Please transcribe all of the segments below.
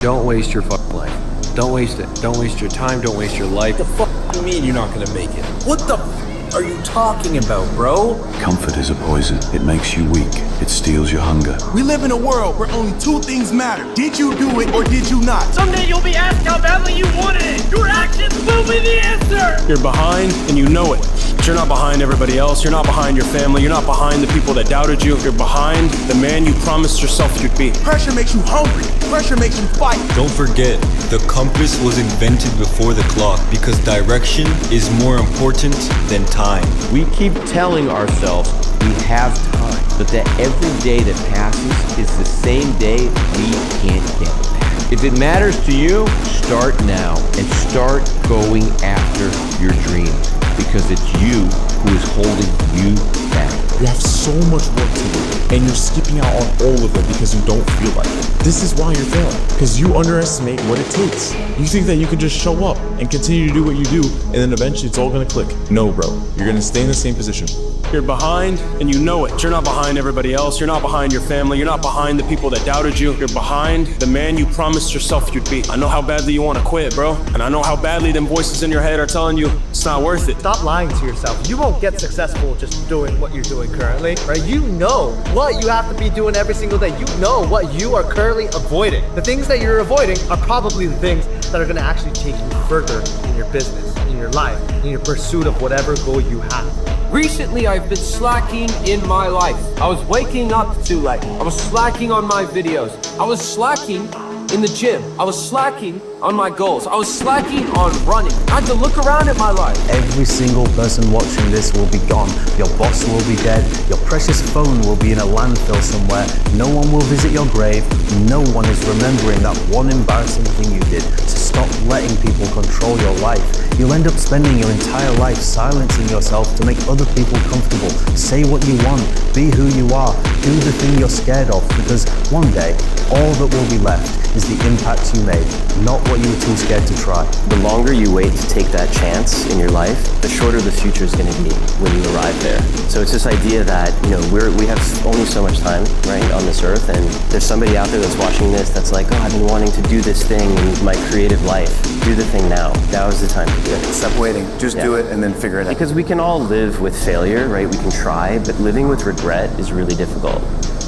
Don't waste your fucking life. Don't waste it. Don't waste your time. Don't waste your life. What the fuck do you mean you're not gonna make it? What the f are you talking about, bro? Comfort is a poison. It makes you weak. It steals your hunger. We live in a world where only two things matter. Did you do it or did you not? Someday you'll be asked how badly you wanted it. Your actions will be the answer. You're behind and you know it. But you're not behind everybody else. You're not behind your family. You're not behind the people that doubted you. You're behind the man you promised yourself you'd be. Pressure makes you hungry. Pressure makes you fight. Don't forget, the compass was invented before the clock because direction is more important than time. We keep telling ourselves we have time, but that every day that passes is the same day we can't get back. If it matters to you, start now and start going after your dreams, because it's you who is holding you back. You have so much work to do, and you're skipping out on all of it because you don't feel like it. This is why you're failing, because you underestimate what it takes. You think that you can just show up and continue to do what you do, and then eventually it's all gonna click. No, bro. You're gonna stay in the same position. You're behind and you know it. You're not behind everybody else. You're not behind your family. You're not behind the people that doubted you. You're behind the man you promised yourself you'd be. I know how badly you want to quit, bro. And I know how badly them voices in your head are telling you it's not worth it. Stop lying to yourself. You won't get successful just doing what you're doing currently, right? You know what you have to be doing every single day. You know what you are currently avoiding. The things that you're avoiding are probably the things that are gonna actually take you further in your business, in your life, in your pursuit of whatever goal you have. Recently, I've been slacking in my life. I was waking up too late. I was slacking on my videos. I was slacking in the gym. I was slacking on my goals. I was slacking on running. I had to look around at my life. Every single person watching this will be gone. Your boss will be dead. Your precious phone will be in a landfill somewhere. No one will visit your grave. No one is remembering that one embarrassing thing you did. So stop letting people control your life. You'll end up spending your entire life silencing yourself to make other people comfortable. Say what you want. Be who you are. Do the thing you're scared of, because one day, all that will be left is the impact you made, not what you were too scared to try. The longer you wait to take that chance in your life, the shorter the future is going to be when you arrive there. So it's this idea that, you know, we have only so much time, right, on this earth, and there's somebody out there that's watching this that's like, oh, I've been wanting to do this thing in my creative life. Do the thing now. Now is the time to do it. Stop waiting. Just do it and then figure it out. Because we can all live with failure, right? We can try, but living with regret is really difficult.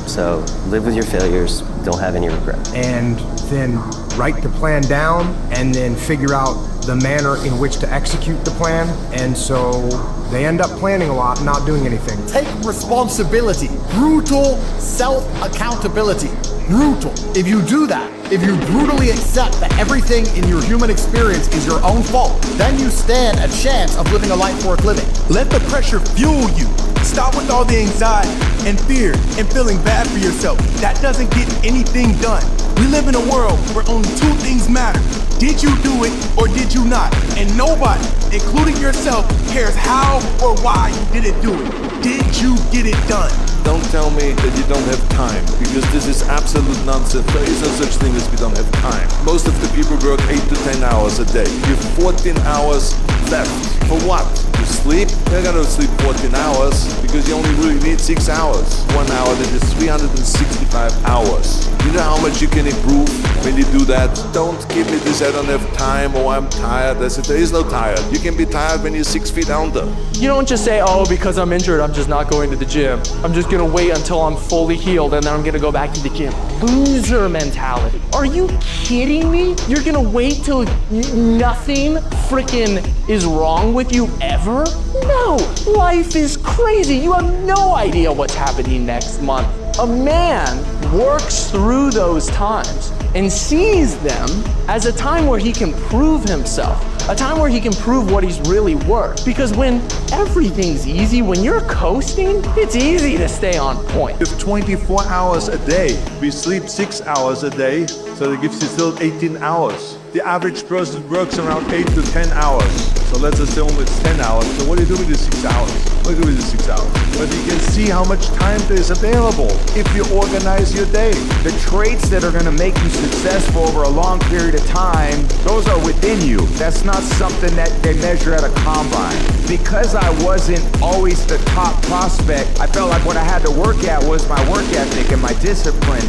So live with your failures. Don't have any regret. And then write the plan down and then figure out the manner in which to execute the plan. And so they end up planning a lot, not doing anything. Take responsibility. Brutal self-accountability. Brutal. If you do that, if you brutally accept that everything in your human experience is your own fault, then you stand a chance of living a life worth living. Let the pressure fuel you. Stop with all the anxiety and fear and feeling bad for yourself. That doesn't get anything done. We live in a world where only two things matter. Did you do it or did you not? And nobody, including yourself, cares how or why you didn't do it. Did you get it done? Don't tell me that you don't have time, because this is absolute nonsense. There is no such thing as we don't have time. Most of the people work 8 to 10 hours a day. You have 14 hours left. For what? To sleep? You're gonna sleep 14 hours because you only really need 6 hours. 1 hour, that is 365 hours. You know how much you can improve when you do that? Don't give me this, I don't have time, or I'm tired. I said, there is no tired. You can be tired when you're 6 feet under. You don't just say, oh, because I'm injured, I'm just not going to the gym. I'm just gonna wait until I'm fully healed and then I'm gonna go back to the gym. Loser mentality. Are you kidding me? You're gonna wait till nothing freaking is wrong with you ever? No, life is crazy. You have no idea what's happening next month. A man works through those times and sees them as a time where he can prove himself, a time where he can prove what he's really worth. Because when everything's easy, when you're coasting, it's easy to stay on point. You have 24 hours a day. We sleep 6 hours a day, so that gives you still 18 hours. The average person works around 8 to 10 hours. So let's assume it's 10 hours. So what do you do with the 6 hours? What do you do with the 6 hours? But you can see how much time there is available if you organize your day. The traits that are going to make you successful over a long period of time, those are within you. That's not something that they measure at a combine. Because I wasn't always the top prospect, I felt like what I had to work at was my work ethic and my discipline.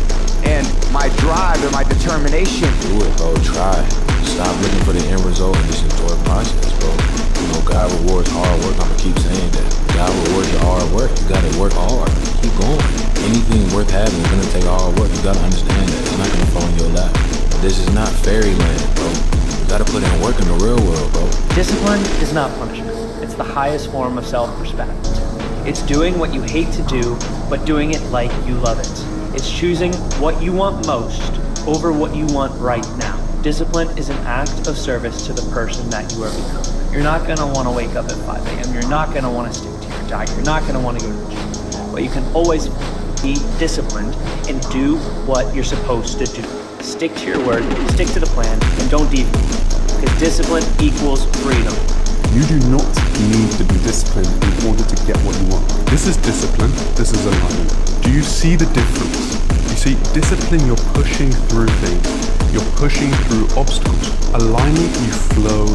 and my drive and my determination. Do it, bro. Try. Stop looking for the end result and just enjoy the process, bro. You know, God rewards hard work. I'm gonna keep saying that. God rewards your hard work. You gotta work hard. Keep going. Anything worth having is gonna take hard work. You gotta understand that. It's not gonna fall in your lap. This is not fairyland, bro. You gotta put in work in the real world, bro. Discipline is not punishment. It's the highest form of self-respect. It's doing what you hate to do, but doing it like you love it. It's choosing what you want most over what you want right now. Discipline is an act of service to the person that you are becoming. You're not gonna wanna wake up at 5 a.m. You're not gonna wanna stick to your diet. You're not gonna wanna go to the gym. But you can always be disciplined and do what you're supposed to do. Stick to your word, stick to the plan, and don't deviate. Because discipline equals freedom. You do not need to be disciplined in order to get what you want. This is discipline, this is alignment. Do you see the difference? You see, discipline, you're pushing through things. You're pushing through obstacles. Alignment, you flow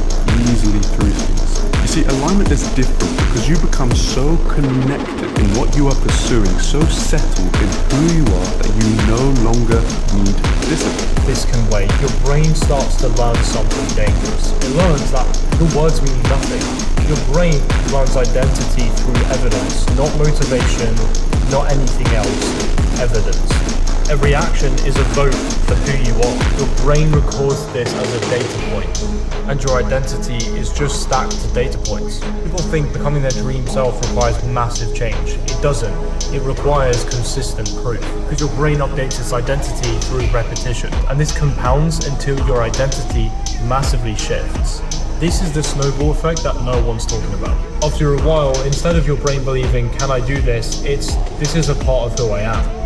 easily through things. You see, alignment is different because you become so connected in what you are pursuing, so settled in who you are that you no longer need discipline. This can wait. Your brain starts to learn something dangerous. It learns that your words mean nothing. Your brain learns identity through evidence, not motivation, not anything else. Evidence. Every action is a vote for who you are. Your brain records this as a data point, and your identity is just stacked of data points. People think becoming their dream self requires massive change. It doesn't. It requires consistent proof, because your brain updates its identity through repetition, and this compounds until your identity massively shifts. This is the snowball effect that no one's talking about. After a while, instead of your brain believing, can I do this? It's, this is a part of who I am.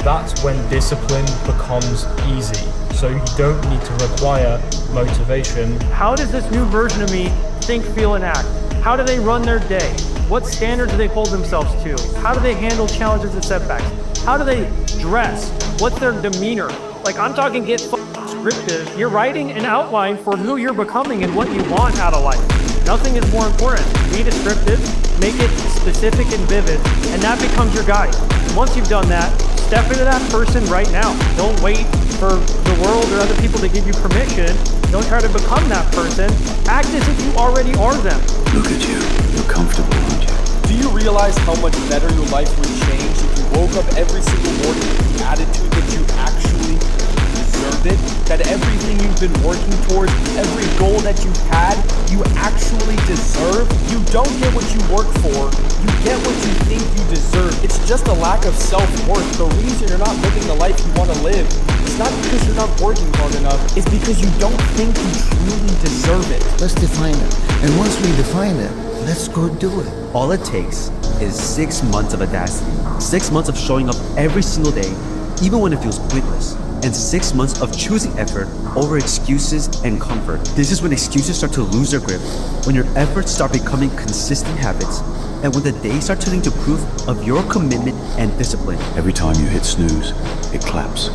That's when discipline becomes easy. So you don't need to require motivation. How does this new version of me think, feel, and act? How do they run their day? What standards do they hold themselves to? How do they handle challenges and setbacks? How do they dress? What's their demeanor? Like, I'm talking get scripted. You're writing an outline for who you're becoming and what you want out of life. Nothing is more important. Be descriptive, make it specific and vivid, and that becomes your guide. Once you've done that, step into that person right now. Don't wait for the world or other people to give you permission. Don't try to become that person. Act as if you already are them. Look at you. You're comfortable, aren't you? Do you realize how much better your life would change if you woke up every single morning with the attitude that you actually deserved it? That everything you've been working towards, every goal that you've had, you actually deserve? You don't get what you work for, you get what you think you deserve. It's just a lack of self-worth. The reason you're not living the life you want to live, it's not because you're not working hard enough, it's because you don't think you truly deserve it. Let's define it. And once we define it, let's go do it. All it takes is 6 months of audacity, 6 months of showing up every single day, even when it feels pointless, and 6 months of choosing effort over excuses and comfort. This is when excuses start to lose their grip, when your efforts start becoming consistent habits, and when the days start turning to proof of your commitment and discipline. Every time you hit snooze, it claps.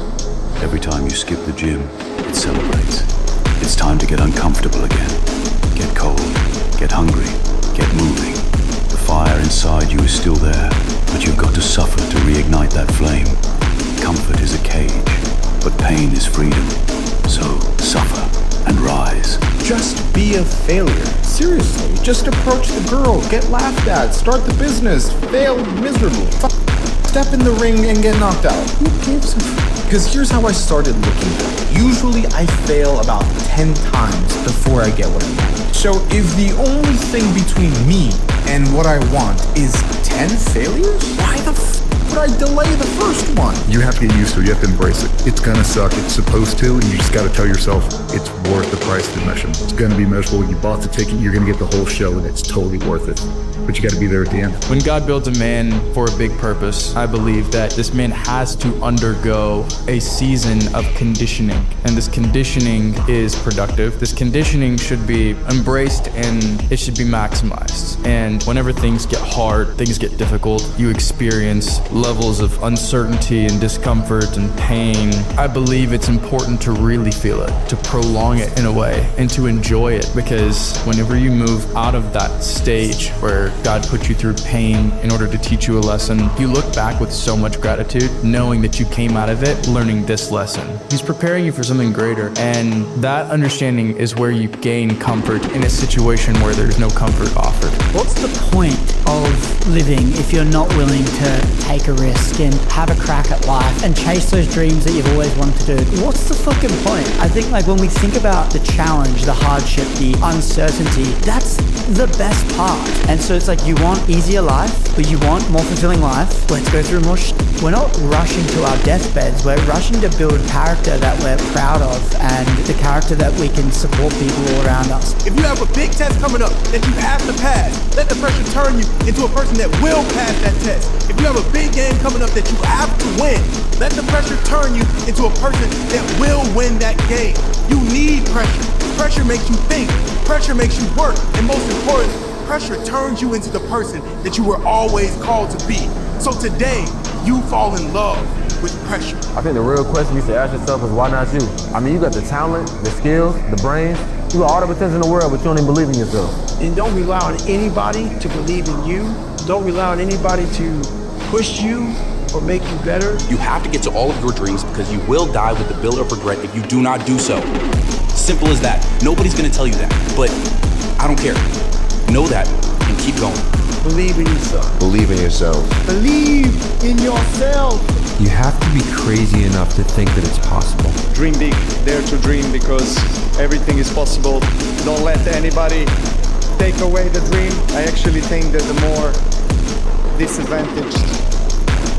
Every time you skip the gym, it celebrates. It's time to get uncomfortable again. Get cold, get hungry, get moving. The fire inside you is still there, but you've got to suffer to reignite that flame. Comfort is a cage, but pain is freedom. So suffer and rise. Just be a failure. Seriously, just approach the girl, get laughed at, start the business, fail miserably. Step in the ring and get knocked out. Who gives a f? Because here's how I started looking at it. Usually I fail about 10 times before I get what I want. So if the only thing between me and what I want is 10 failures, why the f would I delay the first one? You have to get used to it. You have to embrace it. It's gonna suck. It's supposed to, and you just gotta tell yourself it's worth the price of admission. It's gonna be miserable. You bought the ticket. You're gonna get the whole show, and it's totally worth it. But you gotta be there at the end. When God builds a man for a big purpose, I believe that this man has to undergo a season of conditioning. And this conditioning is productive. This conditioning should be embraced and it should be maximized. And whenever things get hard, things get difficult, you experience levels of uncertainty and discomfort and pain, I believe it's important to really feel it, to prolong it in a way, and to enjoy it, because whenever you move out of that stage where God put you through pain in order to teach you a lesson, you look back with so much gratitude, knowing that you came out of it learning this lesson. He's preparing you for something greater, and that understanding is where you gain comfort in a situation where there's no comfort offered. What's the point of living if you're not willing to take a risk and have a crack at life and chase those dreams that you've always wanted to do? What's the fucking point? I think like when we think about the challenge, the hardship, the uncertainty, that's the best part. And so it's like, you want easier life, but you want more fulfilling life. Let's go through more We're not rushing to our deathbeds. We're rushing to build character that we're proud of and the character that we can support people all around us. If you have a big test coming up that you have to pass, let the pressure turn you into a person that will pass that test. If you have a big game coming up that you have to win, let the pressure turn you into a person that will win that game. You need pressure. Pressure makes you think. Pressure makes you work. And most importantly, pressure turns you into the person that you were always called to be. So today, you fall in love with pressure. I think the real question you should ask yourself is, why not you? I mean, you got the talent, the skills, the brains, you got all the potential in the world, but you don't even believe in yourself. And don't rely on anybody to believe in you. Don't rely on anybody to push you or make you better. You have to get to all of your dreams, because you will die with the bill of regret if you do not do so. Simple as that. Nobody's gonna tell you that, but I don't care. Know that and keep going. Believe in yourself. Believe in yourself. Believe in yourself. You have to be crazy enough to think that it's possible. Dream big, dare to dream, because everything is possible. Don't let anybody take away the dream. I actually think that the more disadvantaged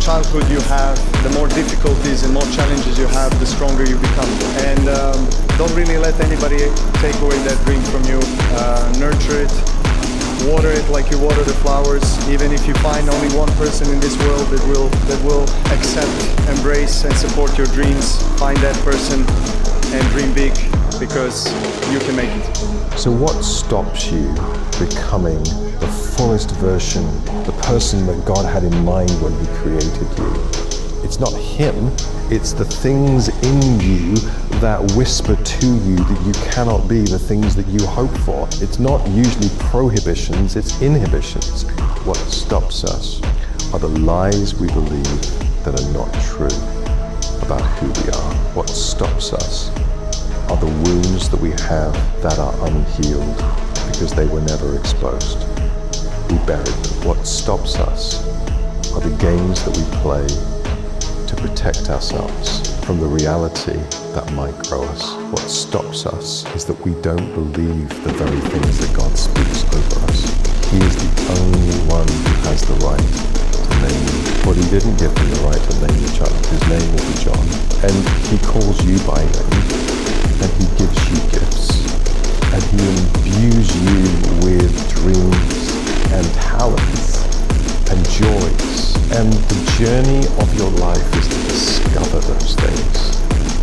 childhood you have, the more difficulties and more challenges you have, the stronger you become. And don't really let anybody take away that dream from you. Nurture it. Water it like you water the flowers. Even if you find only one person in this world that will accept, embrace, and support your dreams, find that person and dream big, because you can make it. So what stops you becoming the fullest version, the person that God had in mind when He created you? It's not Him, it's the things in you that whisper to you that you cannot be the things that you hope for. It's not usually prohibitions, it's inhibitions. What stops us are the lies we believe that are not true about who we are. What stops us are the wounds that we have that are unhealed because they were never exposed. We buried them. What stops us are the games that we play to protect ourselves from the reality that might grow us. What stops us is that we don't believe the very things that God speaks over us. He is the only one who has the right to name you. But He didn't give him the right to name the child. His name will be John. And He calls you by name, and He gives you gifts, and He imbues you with dreams and talents and joys. And the journey of your life is to discover those things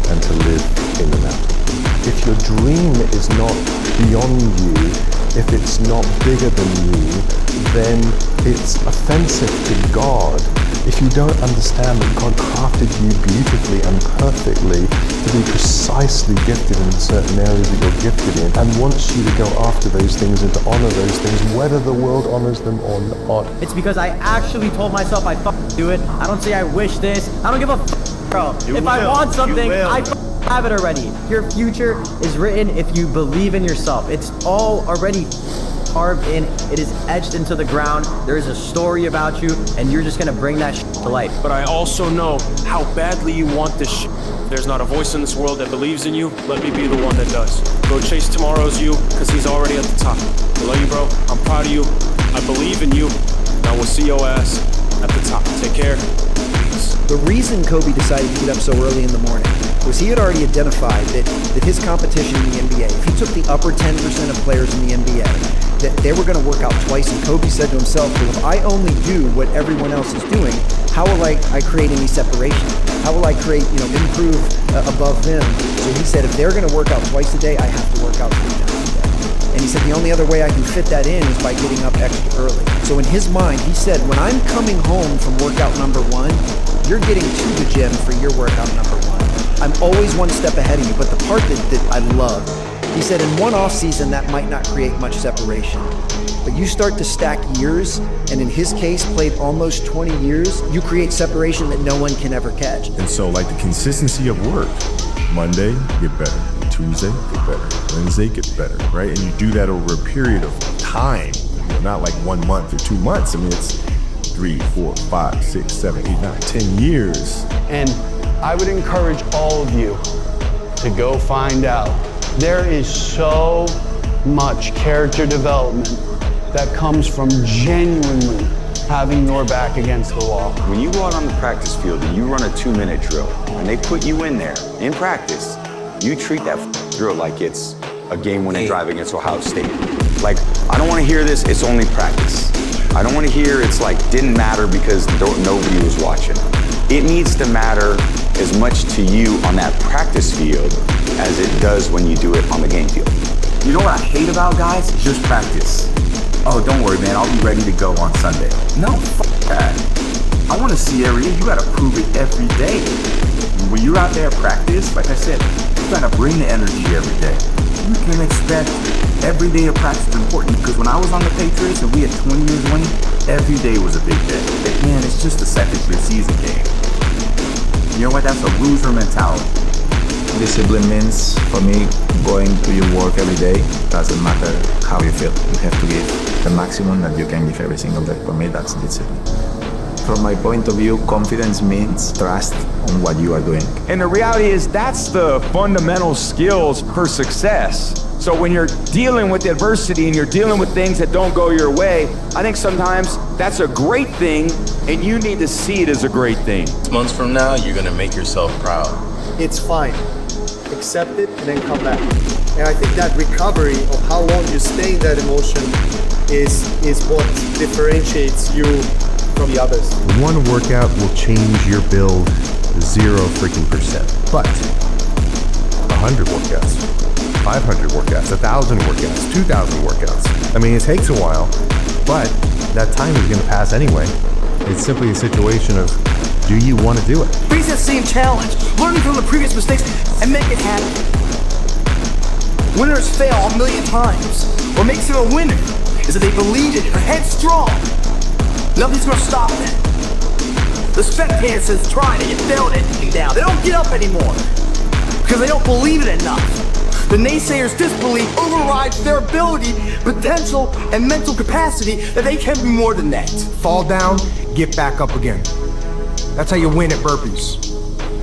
and to live in and out of them. If your dream is not beyond you, if it's not bigger than you, then it's offensive to God. If you don't understand that God crafted you beautifully and perfectly to be precisely gifted in certain areas that you're gifted in, and wants you to go after those things and to honor those things, whether the world honors them or not. It's because I actually told myself I'd do it. I don't say I wish this. I don't give a bro. If I want something, I have it already. Your future is written if you believe in yourself. It's all already carved in. It is etched into the ground. There is a story about you, and you're just gonna bring that to life. But I also know how badly you want this shit. If there's not a voice in this world that believes in you, let me be the one that does. Go chase tomorrow's you, because he's already at the top. I love you, bro. I'm proud of you. I believe in you. Now we'll see your ass at the top. Take care. Peace. The reason Kobe decided to get up so early in the morning was he had already identified that his competition in the NBA, if he took the upper 10% of players in the NBA, that they were going to work out twice. And Kobe said to himself, well, if I only do what everyone else is doing, how will I create any separation? How will I create, improve above them? So he said, if they're going to work out twice a day, I have to work out 3 times a day. And he said, the only other way I can fit that in is by getting up extra early. So in his mind, he said, when I'm coming home from workout number 1, you're getting to the gym for your workout number 1. I'm always one step ahead of you. But the part that I love, he said, in one off season, that might not create much separation. But you start to stack years, and in his case, played almost 20 years, you create separation that no one can ever catch. And so like the consistency of work, Monday, get better. Tuesday, get better. Wednesday, get better, right? And you do that over a period of time, not like 1 month or 2 months. I mean, it's 3, 4, 5, 6, 7, 8, 9, 10 years. And I would encourage all of you to go find out. There is so much character development that comes from genuinely having your back against the wall. When you go out on the practice field and you run a 2-minute drill, and they put you in there in practice, you treat that drill like it's a game-winning drive against Ohio State. Like, I don't want to hear this, it's only practice. I don't want to hear it's like, didn't matter because nobody was watching. It needs to matter as much to you on that practice field as it does when you do it on the game field. You know what I hate about guys? Just practice. Oh, don't worry, man, I'll be ready to go on Sunday. No, fuck that. I want to see every day. You got to prove it every day. When you're out there at practice, like I said, you got to bring the energy every day. You can expect every day of practice is important, because when I was on the Patriots and we had 20 years winning, every day was a big day. But man, it's just a second preseason game. You know what? That's a loser mentality. Discipline means, for me, going to your work every day. Doesn't matter how you feel. You have to give the maximum that you can give every single day. For me, that's discipline. From my point of view, confidence means trust on what you are doing. And the reality is that's the fundamental skills for success. So when you're dealing with adversity and you're dealing with things that don't go your way, I think sometimes that's a great thing and you need to see it as a great thing. Months from now, you're gonna make yourself proud. It's fine. Accept it and then come back. And I think that recovery of how long you stay in that emotion is what differentiates you from the others. One workout will change your build 0%. But 100 workouts, 500 workouts, 1,000 workouts, 2,000 workouts. I mean, it takes a while, but that time is going to pass anyway. It's simply a situation of, do you want to do it? Face that same challenge, learning from the previous mistakes, and make it happen. Winners fail a million times. What makes them a winner is that they believe it, are headstrong. Nothing's gonna stop them. The spectator says trying it, you failed it, and down. They don't get up anymore because they don't believe it enough. The naysayers' disbelief overrides their ability, potential, and mental capacity that they can be more than that. Fall down, get back up again. That's how you win at burpees.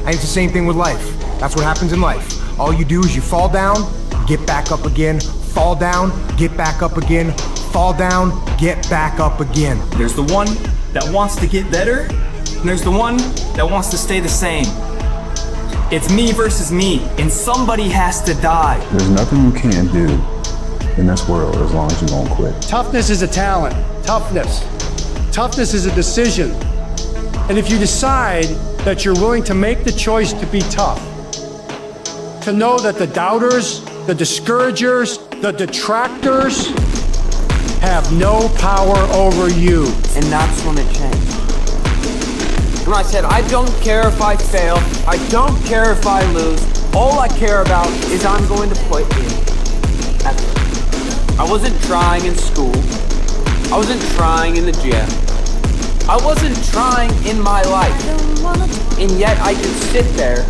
And it's the same thing with life. That's what happens in life. All you do is you fall down, get back up again, fall down, get back up again, fall down, get back up again. There's the one that wants to get better, and there's the one that wants to stay the same. It's me versus me, and somebody has to die. There's nothing you can't do in this world as long as you don't quit. Toughness is a talent. Toughness. Toughness is a decision. And if you decide that you're willing to make the choice to be tough, to know that the doubters, the discouragers, the detractors have no power over you. And that's when it changed. When I said, I don't care if I fail, I don't care if I lose, all I care about is I'm going to put in effort. I wasn't trying in school, I wasn't trying in the gym, I wasn't trying in my life, and yet I could sit there,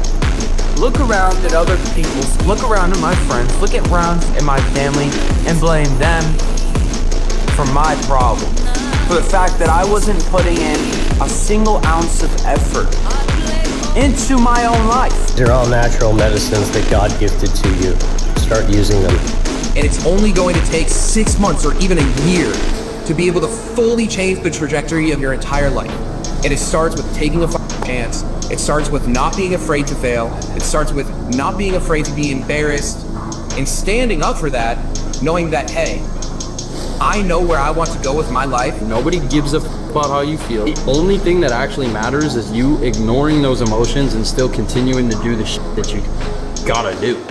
look around at other people, look around at my friends, look around at my family, and blame them for my problem. For the fact that I wasn't putting in a single ounce of effort into my own life. They're all natural medicines that God gifted to you. Start using them. And it's only going to take 6 months or even a year to be able to fully change the trajectory of your entire life. And it starts with taking a chance. It starts with not being afraid to fail. It starts with not being afraid to be embarrassed and standing up for that, knowing that, hey, I know where I want to go with my life. Nobody gives a about how you feel. The only thing that actually matters is you ignoring those emotions and still continuing to do the shit that you gotta do.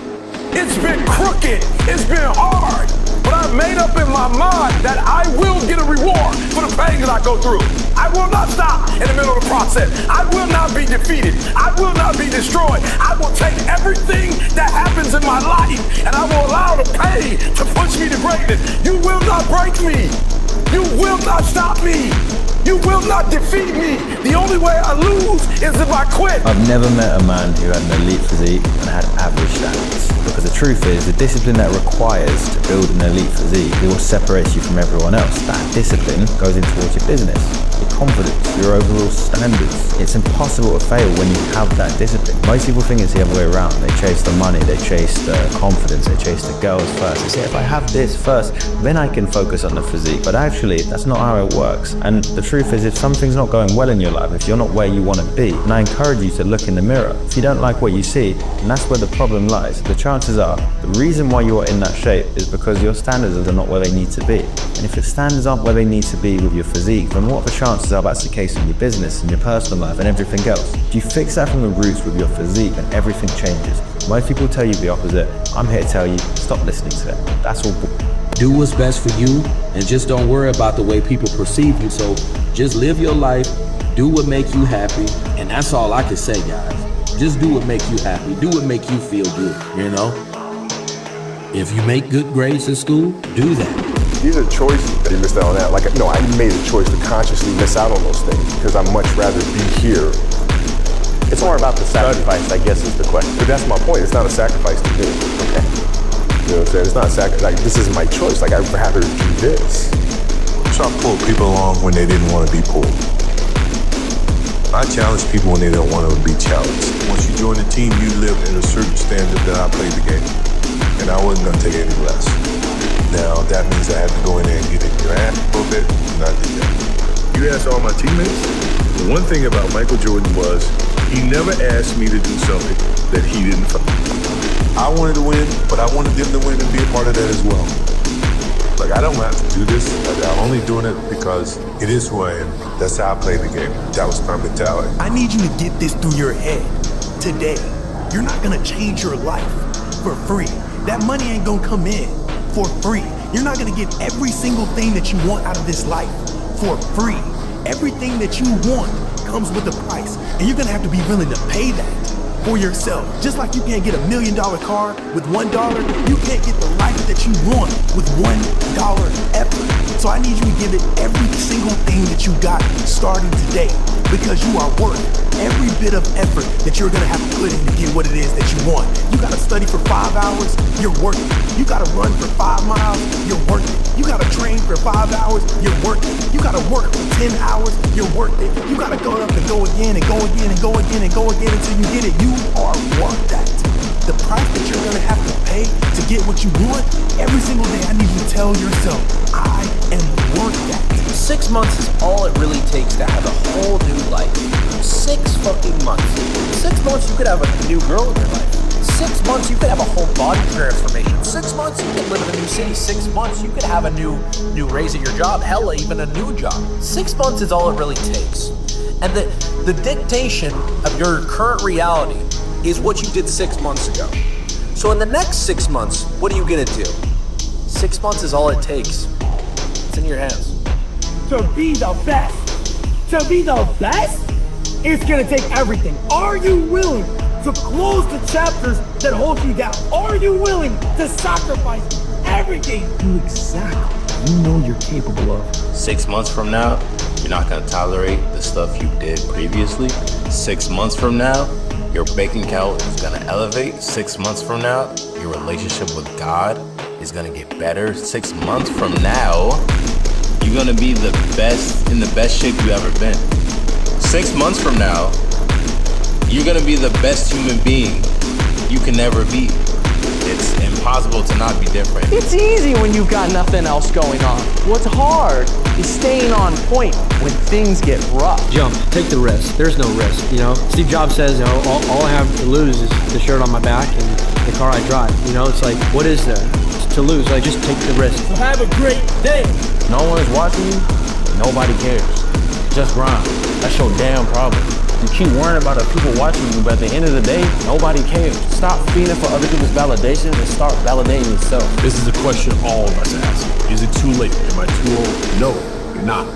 It's been crooked, it's been hard, but But I've made up in my mind that I will get a reward for the pain that I go through. I will not stop in the middle of the process. I will not be defeated. I will not be destroyed. I will take everything that happens in my life and I will allow the pain to push me to greatness. You will not break me. You will not stop me. You will not defeat me. The only way I lose is if I quit. I've never met a man who had an elite physique and had average stats. Because the truth is, the discipline that requires to build an elite physique is what separates you from everyone else. That discipline goes in towards your business, your confidence, your overall standards. It's impossible to fail when you have that discipline. Most people think it's the other way around. They chase the money, they chase the confidence, they chase the girls first. They say, if I have this first, then I can focus on the physique. But actually, that's not how it works. And the truth is, if something's not going well in your life, if you're not where you want to be, then I encourage you to look in the mirror. If you don't like what you see, then that's where the problem lies. The chances are, the reason why you are in that shape is because your standards are not where they need to be. And if your standards aren't where they need to be with your physique, then what are the chances are that's the case in your business, in your personal life, and everything else? If you fix that from the roots with your physique, then everything changes. Most people tell you the opposite. I'm here to tell you, stop listening to them. That's all. Do what's best for you, and just don't worry about the way people perceive you. So just live your life, do what makes you happy, and that's all I can say, guys. Just do what makes you happy, do what makes you feel good, you know? If you make good grades in school, do that. These are choices that you missed out on that. Like, no, I made a choice to consciously miss out on those things because I'd much rather be here. It's more about the sacrifice, I guess, is the question. But that's my point. It's not a sacrifice to me. Okay. You know what I'm saying? It's not a sacrifice. Like, this is my choice. Like, I'd rather do this. So I pulled people along when they didn't want to be pulled. I challenge people when they don't want to be challenged. Once you join the team, you live in a certain standard that I played the game. And I wasn't going to take any less. Now, that means I had to go in there and get in your ass a little bit, and I did that. You asked all my teammates. The one thing about Michael Jordan was he never asked me to do something that he didn't. I wanted to win, but I wanted them to win and be a part of that as well. Like, I don't have to do this. I'm only doing it because it is who I am. That's how I play the game. That was my mentality. I need you to get this through your head today. You're not gonna change your life for free. That money ain't gonna come in for free. You're not gonna get every single thing that you want out of this life for free. Everything that you want comes with a price, and you're gonna have to be willing to pay that for yourself. Just like you can't get $1 million car with $1, you can't get the life that you want with $1 effort. So I need you to give it every single thing that you got starting today, because you are worth every bit of effort that you're gonna have to put in to get what it is that you want. You gotta study for 5 hours, you're worth it. You gotta run for 5 miles, you're worth it. You gotta train for 5 hours, you're worth it. You gotta work for 10 hours, you're worth it. You gotta go up and go again and go again and go again and go again until you get it. You are worth that. The price that you're gonna have to pay to get what you want, every single day I need you to tell yourself, I am worth that. 6 months is all it really takes to have a whole new life. 6 fucking months. 6 months you could have a new girl in your life. 6 months you could have a whole body transformation. 6 months you could live in a new city. 6 months you could have a new raise at your job. Hella, even a new job. 6 months is all it really takes. And the dictation of your current reality is what you did 6 months ago. So in the next 6 months, what are you gonna do? 6 months is all it takes. It's in your hands. To be the best, it's gonna take everything. Are you willing to close the chapters that hold you down? Are you willing to sacrifice everything? Do exactly you know you're capable of. 6 months from now, you're not gonna tolerate the stuff you did previously. 6 months from now, your bank account is gonna elevate. 6 months from now, your relationship with God is gonna get better. 6 months from now, you're gonna be the best, in the best shape you've ever been. 6 months from now, you're gonna be the best human being you can never be. It's impossible to not be different. It's easy when you've got nothing else going on. What's hard is staying on point when things get rough. Jump, take the risk. There's no risk, you know? Steve Jobs says, you know, all I have to lose is the shirt on my back and the car I drive. You know, it's like, what is there to lose? Like, just take the risk. So have a great day. No one is watching you, nobody cares. Just grind. That's your damn problem. You keep worrying about the people watching you, but at the end of the day, nobody cares. Stop feeding for other people's validation and start validating yourself. This is a question all of us ask. Is it too late? Am I too old? No, you're not.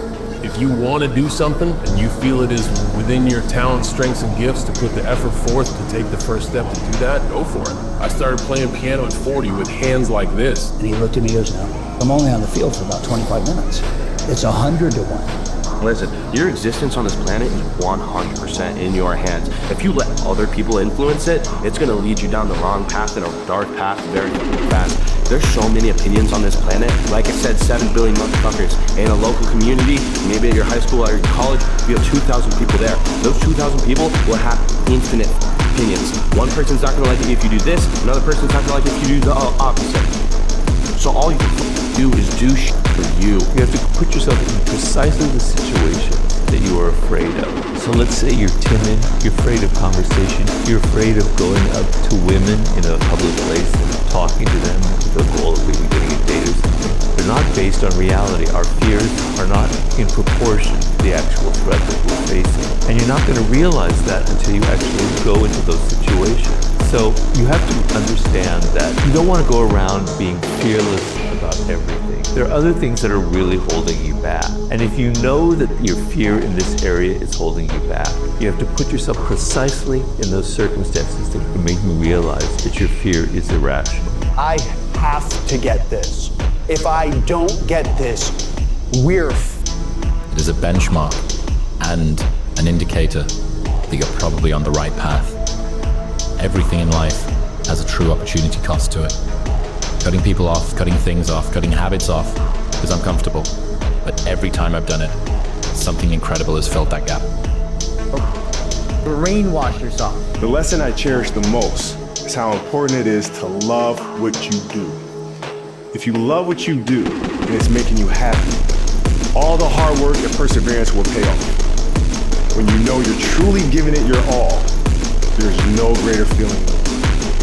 If you want to do something and you feel it is within your talents, strengths, and gifts to put the effort forth to take the first step to do that, go for it. I started playing piano at 40 with hands like this. And he looked at me and goes, no, I'm only on the field for about 25 minutes. It's 100 to 1. Listen, your existence on this planet is 100% in your hands. If you let other people influence it, it's gonna lead you down the wrong path and a dark path very fast. There's so many opinions on this planet. Like I said, 7 billion motherfuckers. In a local community, maybe at your high school or your college, you have 2,000 people there. Those 2,000 people will have infinite opinions. One person's not gonna like it if you do this, another person's not gonna like it if you do the opposite. So all you can do is do shit for you. You have to put yourself in precisely the situation that you are afraid of. So let's say you're timid, you're afraid of conversation, you're afraid of going up to women in a public place and talking to them with the goal of maybe getting a date or something. They're not based on reality. Our fears are not in proportion to the actual threat that we're facing. And you're not going to realize that until you actually go into those situations. So you have to understand that you don't want to go around being fearless about everything. There are other things that are really holding you back. And if you know that your fear in this area is holding you back, you have to put yourself precisely in those circumstances that can make you realize that your fear is irrational. I have to get this. If I don't get this, we're It is a benchmark and an indicator that you're probably on the right path. Everything in life has a true opportunity cost to it. Cutting people off, cutting things off, cutting habits off is uncomfortable. But every time I've done it, something incredible has filled that gap. Brainwash yourself. The lesson I cherish the most is how important it is to love what you do. If you love what you do and it's making you happy, all the hard work and perseverance will pay off. When you know you're truly giving it your all, there's no greater feeling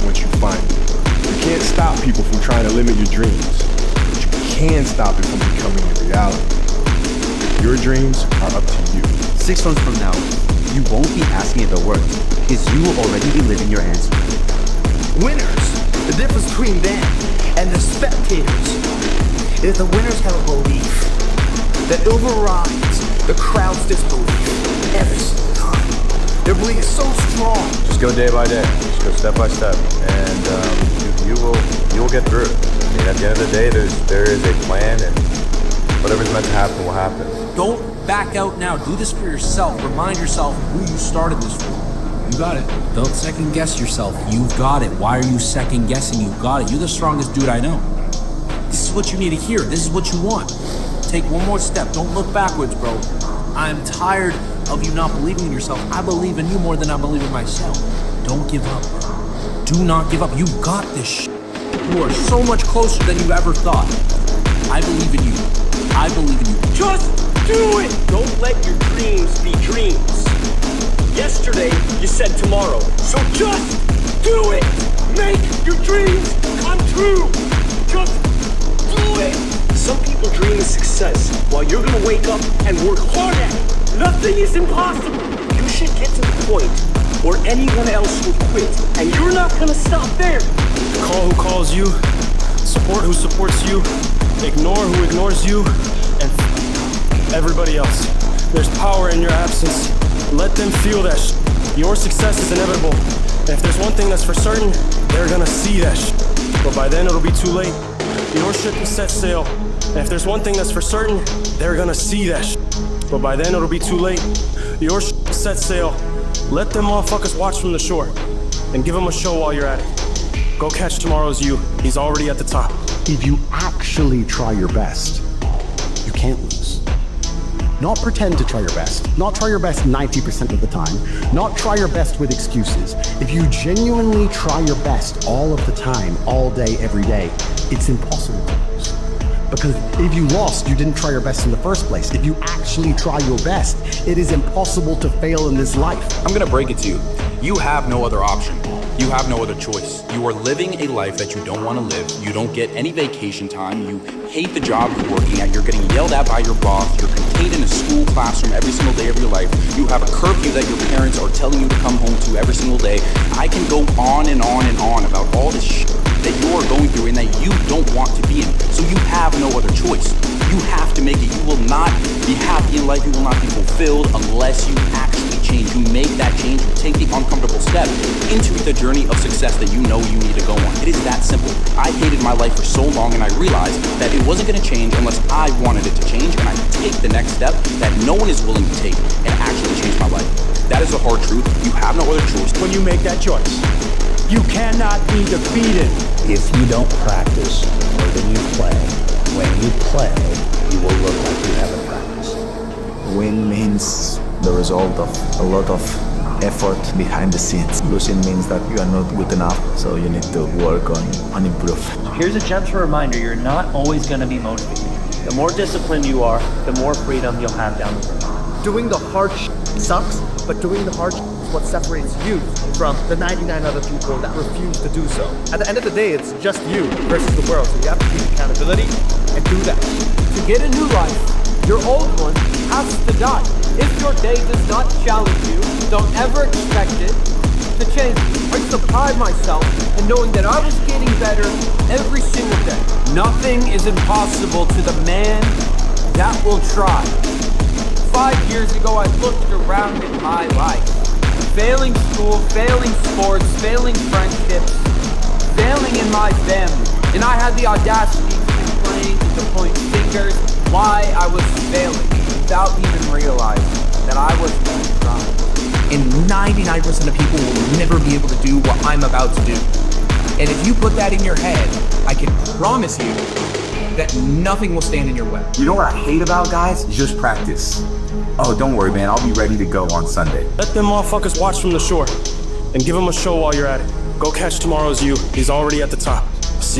once you find it. You can't stop people from trying to limit your dreams, but you can stop it from becoming a reality. Your dreams are up to you. 6 months from now, you won't be asking if it works, because you will already be living your answer. Winners, the difference between them and the spectators is the winners have a belief that overrides the crowd's disbelief every single time. Their belief is so strong. Just go day by day. Just go step by step, and you will get through it. I mean, at the end of the day, there is a plan, and whatever's meant to happen will happen. Don't back out now. Do this for yourself. Remind yourself who you started this for. You got it. Don't second guess yourself. You've got it. Why are you second guessing? You've got it. You're the strongest dude I know. This is what you need to hear. This is what you want. Take one more step. Don't look backwards, bro. I'm tired of you not believing in yourself. I believe in you more than I believe in myself. Don't give up, bro. Do not give up. You've got this shit. You are so much closer than you ever thought. I believe in you. I believe in you. Just do it! Don't let your dreams be dreams. Yesterday, you said tomorrow. So just do it! Make your dreams come true! Just do it! Some people dream of success while you're gonna wake up and work hard at it. Nothing is impossible. You should get to the point where anyone else will quit, and you're not gonna stop there. Call who calls you, support who supports you, ignore who ignores you, and everybody else. There's power in your absence. Let them feel that Your success is inevitable. And if there's one thing that's for certain, they're gonna see that But by then it'll be too late. Your ship has set sail. And if there's one thing that's for certain, they're gonna see that But by then it'll be too late. Your ship has set sail. Let them motherfuckers watch from the shore. And give them a show while you're at it. Go catch tomorrow's you. He's already at the top. If you actually try your best, you can't lose. Not pretend to try your best. Not try your best 90% of the time. Not try your best with excuses. If you genuinely try your best all of the time, all day, every day, it's impossible to lose. Because if you lost, you didn't try your best in the first place. If you actually try your best, it is impossible to fail in this life. I'm gonna break it to you. You have no other option. You have no other choice. You are living a life that you don't want to live. You don't get any vacation time. You hate the job you're working at. You're getting yelled at by your boss. You're contained in a school classroom every single day of your life. You have a curfew that your parents are telling you to come home to every single day. I can go on and on and on about all this shit that you are going through and that you don't want to be in. So you have no other choice. You have to make it. You will not be happy in life. You will not be fulfilled unless you actually change. You make that change. You take the uncomfortable step into the journey of success that you know you need to go on. It is that simple. I hated my life for so long and I realized that it wasn't going to change unless I wanted it to change, and I take the next step that no one is willing to take and actually change my life. That is the hard truth. You have no other choice. When you make that choice, you cannot be defeated. If you don't practice more than you play, when you play, you will look like you haven't practiced. Win means the result of a lot of effort behind the scenes. Losing means that you are not good enough, so you need to work on improve. Here's a gentle reminder, you're not always going to be motivated. The more disciplined you are, the more freedom you'll have down the road. Doing the hard sucks, but doing the hard is what separates you from the 99 other people that refuse to do so. At the end of the day, it's just you versus the world, so you have to take accountability and do that. To get a new life, your old one has to die. If your day does not challenge you, don't ever expect it to change. I used to pride myself in knowing that I was getting better every single day. Nothing is impossible to the man that will try. 5 years ago, I looked around in my life. Failing school, failing sports, failing friendships, failing in my family. And I had the audacity to complain and to point fingers why I was failing without even realizing that I wasn't even trying. And 99% of people will never be able to do what I'm about to do. And if you put that in your head, I can promise you that nothing will stand in your way. You know what I hate about guys? Just practice. Oh, don't worry, man. I'll be ready to go on Sunday. Let them motherfuckers watch from the shore and give them a show while you're at it. Go catch tomorrow's you. He's already at the top.